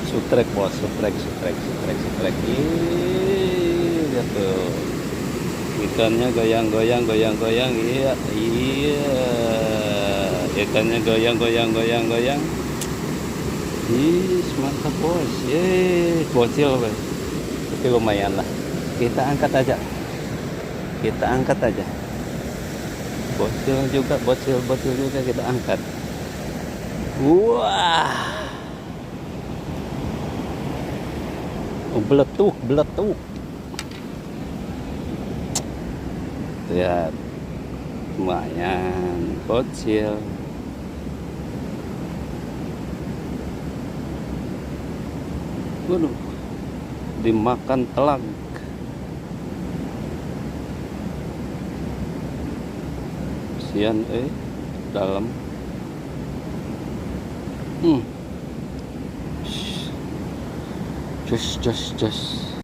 Sutrek bos, sutrek. Lihat tuh, ikannya goyang. Iya. Ikannya goyang. Mantap bos. Bocil bos. Tapi lumayan lah. Kita angkat aja. Bocil juga kita angkat. Wah. Beletuk. Lihat, lumayan bocil. Waduh, dimakan telag. Kasian dalam. Jos.